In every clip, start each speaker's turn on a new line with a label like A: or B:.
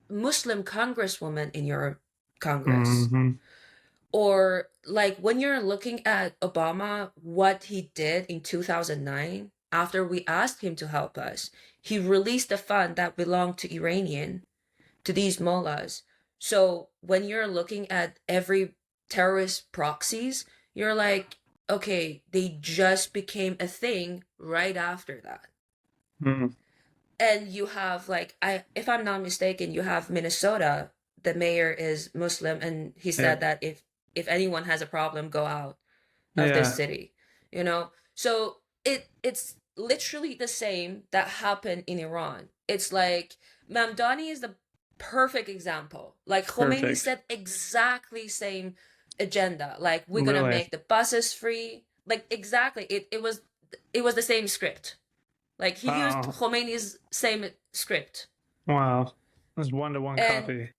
A: Muslim congresswoman in your Congress.
B: Hmm.
A: Or like when you're looking at Obama, what he did in 2009, after we asked him to help us, he released a fund that belonged to Iranian, to these mullahs. So when you're looking at every terrorist proxies, you're like, okay, they just became a thing right after that.
B: Hmm.
A: And you have like if I'm not mistaken, you have Minnesota. The mayor is Muslim, and he said
B: Yep.
A: that if anyone has a problem, go out of this
B: Yeah.
A: city. You know, so it's literally the same that happened in Iran. It's like Mamdani is the perfect example. Like Khomeini
B: Perfect.
A: said exactly same agenda. Like we're gonna
B: Really.
A: make the buses free. Like exactly, it was the same script. Like he used
B: Wow.
A: Khomeini's same script.
B: Wow. It's one-to-one
A: And
B: copy.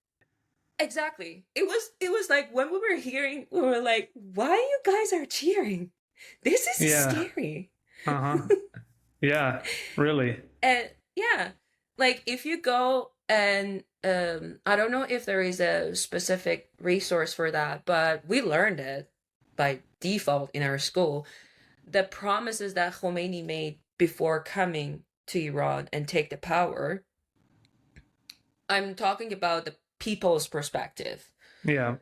A: exactly. It was like when we were hearing, we were like, why you guys are cheering? This is
B: Yeah.
A: scary.
B: Uh-huh. Yeah. Really.
A: And yeah, like if you go and I don't know if there is a specific resource for that, but we learned it by default in our school. The promises that Khomeini made before coming to Iran and take the power, I'm talking about the people's perspective.
B: Yeah.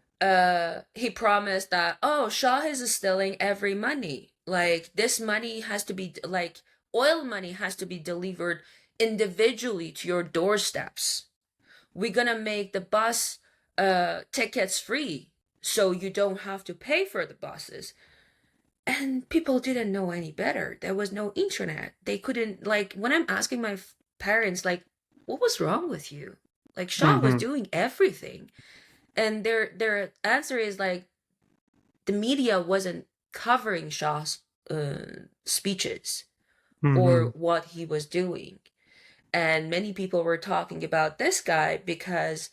A: He promised that, oh, Shah is stealing every money. Like this money has to be like oil money has to be delivered individually to your doorsteps. We're gonna make the bus tickets free so you don't have to pay for the buses. And people didn't know any better. There was no internet. They couldn't like when I'm asking my parents like what was wrong with you? Like Shah was
B: Hmm.
A: doing everything. And their answer is like the media wasn't covering Shah's speeches or
B: Hmm.
A: what he was doing. And many people were talking about this guy because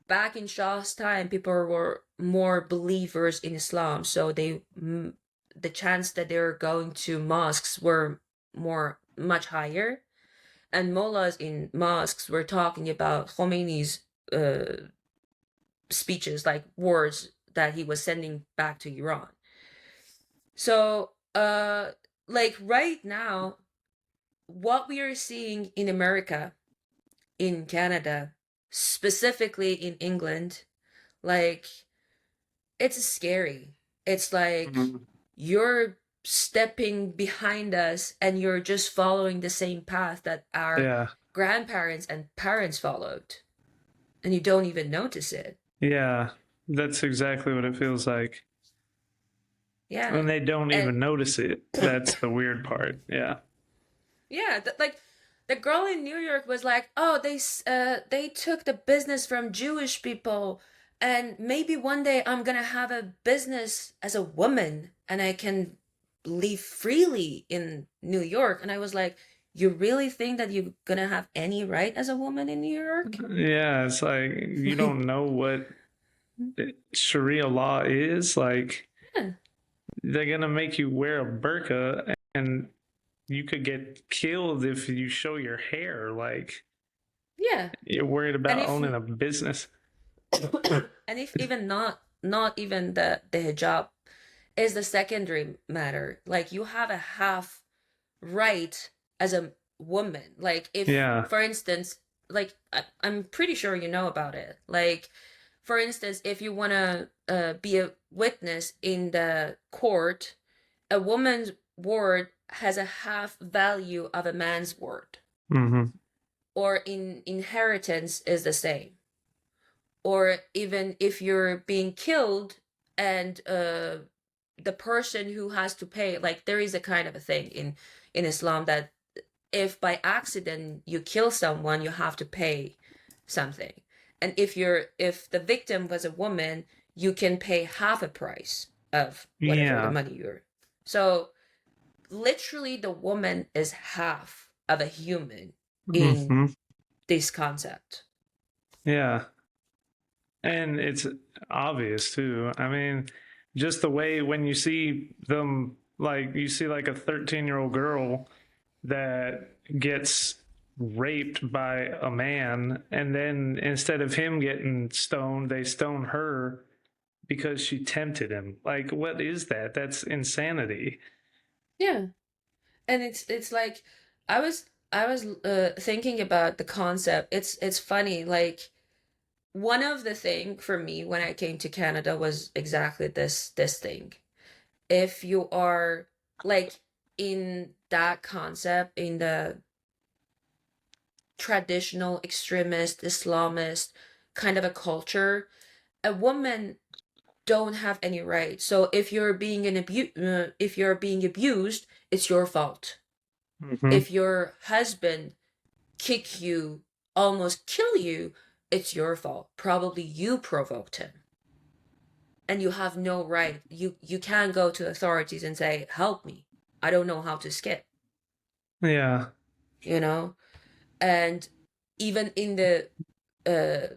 A: back in Shah's time, people were more believers in Islam. So the chance that they were going to mosques were much higher. And mullahs in mosques were talking about Khomeini's speeches, like words that he was sending back to Iran. So, like right now, what we are seeing in America, in Canada, specifically in England, like it's scary. It's like
B: Hmm.
A: you're stepping behind us and you're just following the same path that our
B: Yeah.
A: grandparents and parents followed, and you don't even notice it.
B: Yeah. That's exactly what it feels like.
A: Yeah.
B: And they don't
A: And
B: even notice it. That's the weird part. Yeah.
A: yeah, like the girl in New York was like, "Oh, they took the business from Jewish people, and maybe one day I'm gonna have a business as a woman, and I can live freely in New York." And I was like, "You really think that you're gonna have any right as a woman in New York?"
B: Yeah. It's like you don't know what Sharia law is. Like
A: Yeah,
B: they're gonna make you wear a burqa and you could get killed if you show your hair. Like
A: yeah,
B: you're worried
A: and
B: about
A: if
B: owning a business.
A: and if even not even the hijab is the secondary matter. Like you have a half right as a woman. Like if,
B: Yeah.
A: for instance, like I'm pretty sure you know about it. Like, for instance, if you want to be a witness in the court, a woman's word has a half value of a man's word.
B: Hmm.
A: Or in inheritance is the same. Or even if you're being killed and the person who has to pay, like there is a kind of a thing in Islam that if by accident you kill someone, you have to pay something. And if the victim was a woman, you can pay half a price of whatever the
B: Yeah.
A: money you're. So literally the woman is half of a human in
B: Hmm.
A: this concept.
B: Yeah. And it's obvious too. I mean, just the way when you see them, like you see like a 13-year-old girl that gets raped by a man, and then instead of him getting stoned, they stone her because she tempted him. Like, what is that? That's insanity.
A: Yeah. And it's like I was thinking about the concept. It's funny, like one of the thing for me when I came to Canada was exactly this thing. If you are like in that concept, in the traditional extremist Islamist kind of a culture, a woman don't have any right. So if you're being abused, it's your fault.
B: Mm-hmm.
A: If your husband kick you, almost kill you, it's your fault. Probably you provoked him. And you have no right. You can't go to authorities and say, "Help me. I don't know how to skip."
B: Yeah.
A: You know? And even in the uh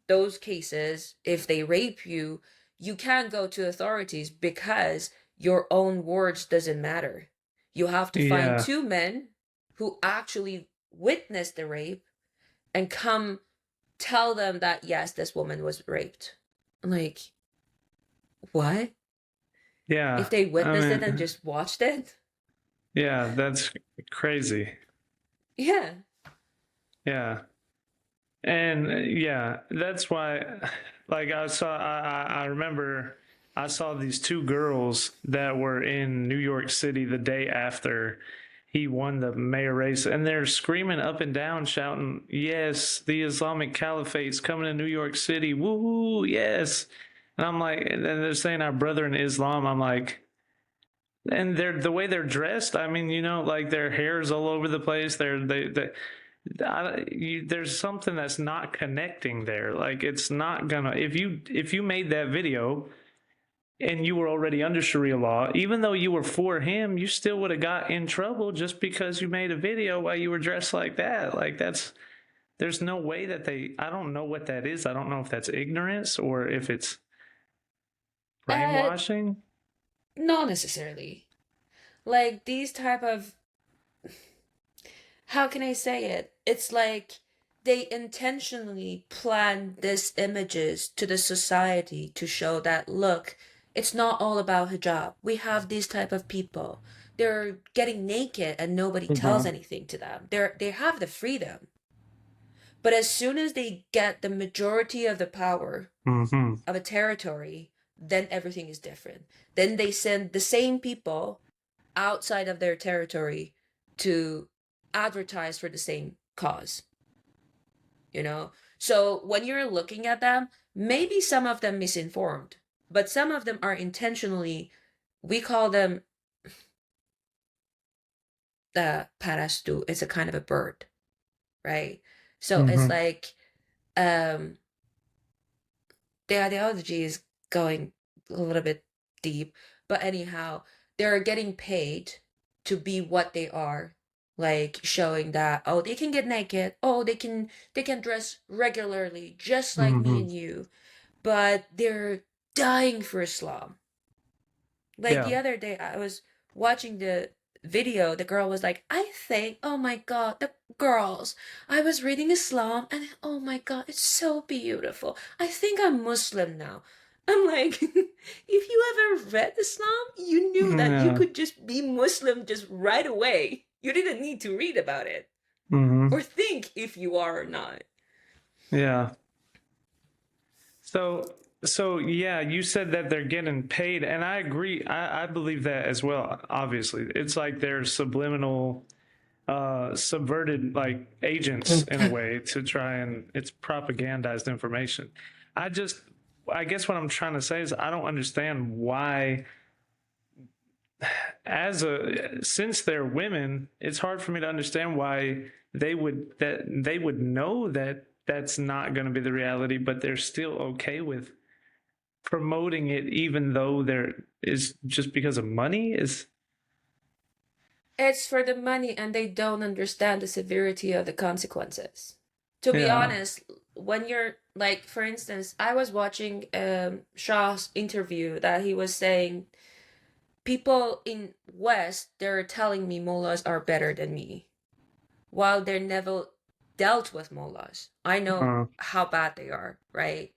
A: those cases, if they rape you, you can't go to authorities because your own words doesn't matter. You have to find
B: Yeah.
A: two men who actually witnessed the rape and come tell them that yes, this woman was raped. Like, what? If
B: Yeah.
A: they
B: I
A: witnessed it and
B: mean,
A: just watched it?
B: yeah, that's crazy.
A: Yeah.
B: Yeah. And yeah, that's why, like I remember I saw these two girls that were in New York City the day after he won the mayor race, and they're screaming up and down, shouting, "Yes, the Islamic Caliphate's coming to New York City, woo, yes!" And I'm like, and they're saying our brother in Islam. I'm like, and they're the way they're dressed. I mean, like their hair's all over the place. There's something that's not connecting there. Like it's not gonna if you made that video and you were already under Sharia law, even though you were for him, you still would have got in trouble just because you made a video while you were dressed like that. Like there's no way that I don't know what that is. I don't know if that's ignorance or if it's
A: Uh,
B: brainwashing.
A: not necessarily. Like these type of, how can I say it? It's like they intentionally plan these images to the society to show that look, it's not all about hijab. We have these type of people. They're getting naked and nobody tells
B: Mm-hmm.
A: anything to them. They have the freedom. But as soon as they get the majority of the power
B: Mm-hmm.
A: of a territory, then everything is different. Then they send the same people outside of their territory to advertise for the same cause, you know? So when you're looking at them, maybe some of them misinformed, but some of them are intentionally, we call them the parastu. It's a kind of a bird, right? So it's
B: Mm-hmm.
A: like um the ideology is going a little bit deep, but anyhow, they're getting paid to be what they are, like showing that oh they can get naked, oh they can dress regularly just like me
B: Mm-hmm.
A: and you, but they're dying for Islam. Like
B: Yeah.
A: the other day, I was watching the video. The girl was like, I think, oh my God, the girls. I was reading Islam and oh my God, it's so beautiful. I think I'm Muslim now. I'm like, if you ever read Islam, you knew that you
B: Yeah.
A: could just be Muslim just right away. You didn't need to read about it
B: Mm-hmm.
A: or think if you are or not.
B: Yeah. So, so yeah, you said that they're getting paid, and I agree. I believe that as well. Obviously, it's like they're subliminal, subverted like agents in a way to try and it's propagandized information. I just, I guess what I'm trying to say is I don't understand why, since they're women, it's hard for me to understand why they would know that that's not going to be the reality, but they're still okay with promoting it even though there is just because of money is
A: It's for the money and they don't understand the severity of the consequences. To be
B: yeah.
A: honest, when you're like, for instance, I was watching Shah's interview that he was saying people in West they're telling me mullahs are better than me. while they never dealt with mullahs. I know
B: Uh,
A: how bad they are, right?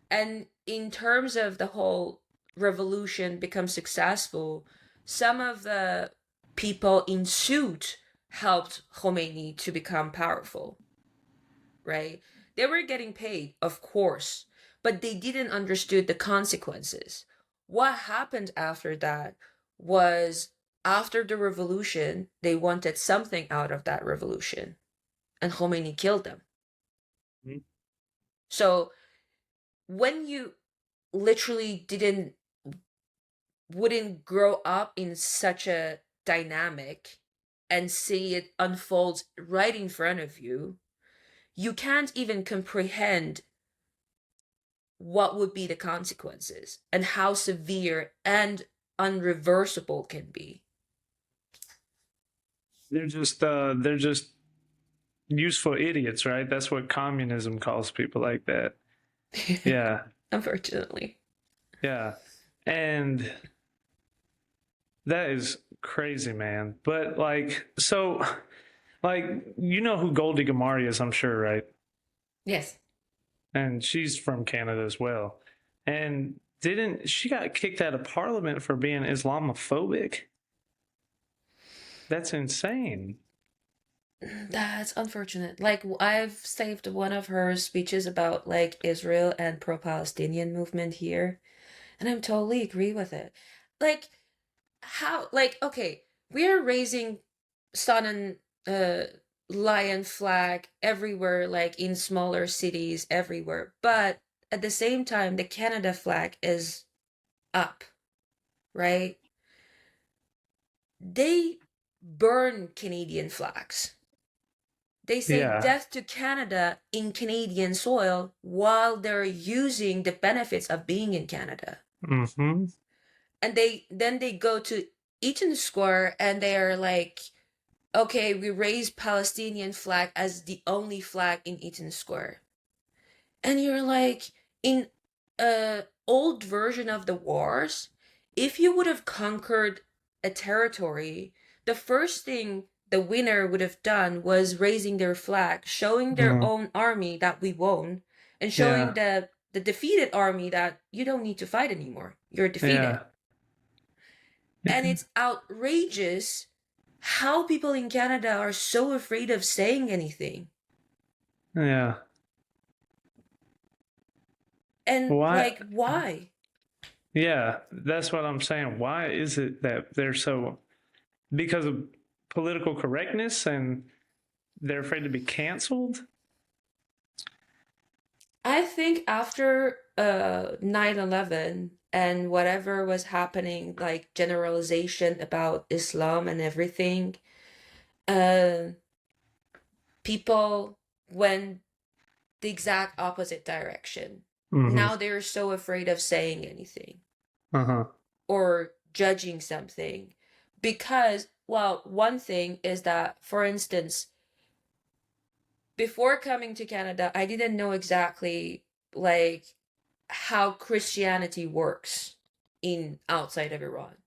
A: And in terms of the whole revolution become successful, some of the people in suit helped Khomeini to become powerful, right? They were getting paid, of course, but they didn't understood the consequences. What happened after that was, after the revolution, they wanted something out of that revolution, and Khomeini killed them.
B: mhm.
A: So when you literally wouldn't grow up in such a dynamic and see it unfold right in front of you, you can't even comprehend what would be the consequences and how severe and unreversible can be.
B: They're just useful idiots, right? That's what communism calls people like that. Yeah,
A: Unfortunately.
B: yeah. And that is crazy, man. But like, so, like, you know who Goldie Gamari is, I'm sure, right?
A: Yes.
B: And she's from Canada as well. And didn't she got kicked out of Parliament for being Islamophobic? That's insane.
A: That's unfortunate. Like, I've saved one of her speeches about like Israel and pro-Palestinian movement here, and I'm totally agree with it. Like, how, like, okay, we are raising sun and lion flag everywhere, like in smaller cities everywhere, but at the same time the Canada flag is up, right? They burn Canadian flags. They say
B: Yeah.
A: death to Canada in Canadian soil while they're using the benefits of being in Canada.
B: Mm-hmm.
A: And they go to Eaton Square and they're like, okay, we raise Palestinian flag as the only flag in Eaton Square. And you're like, in a old version of the wars, if you would have conquered a territory, the first thing the winner would have done was raising their flag, showing their
B: Mm.
A: own army that we won, and showing
B: Yeah.
A: the defeated army that you don't need to fight anymore. You're defeated.
B: Yeah.
A: And it's outrageous how people in Canada are so afraid of saying anything.
B: Yeah.
A: And
B: Why?
A: like, why?
B: Yeah, that's what I'm saying. Why is it that they're so, because of political correctness and they're afraid to be canceled?
A: I think after 9/11 and whatever was happening, like generalization about Islam and everything, uh people went the exact opposite direction.
B: Mm-hmm.
A: Now they're so afraid of saying anything
B: Uh-huh.
A: or judging something because, well, one thing is that, for instance, before coming to Canada, I didn't know exactly like how Christianity works in outside of Iran.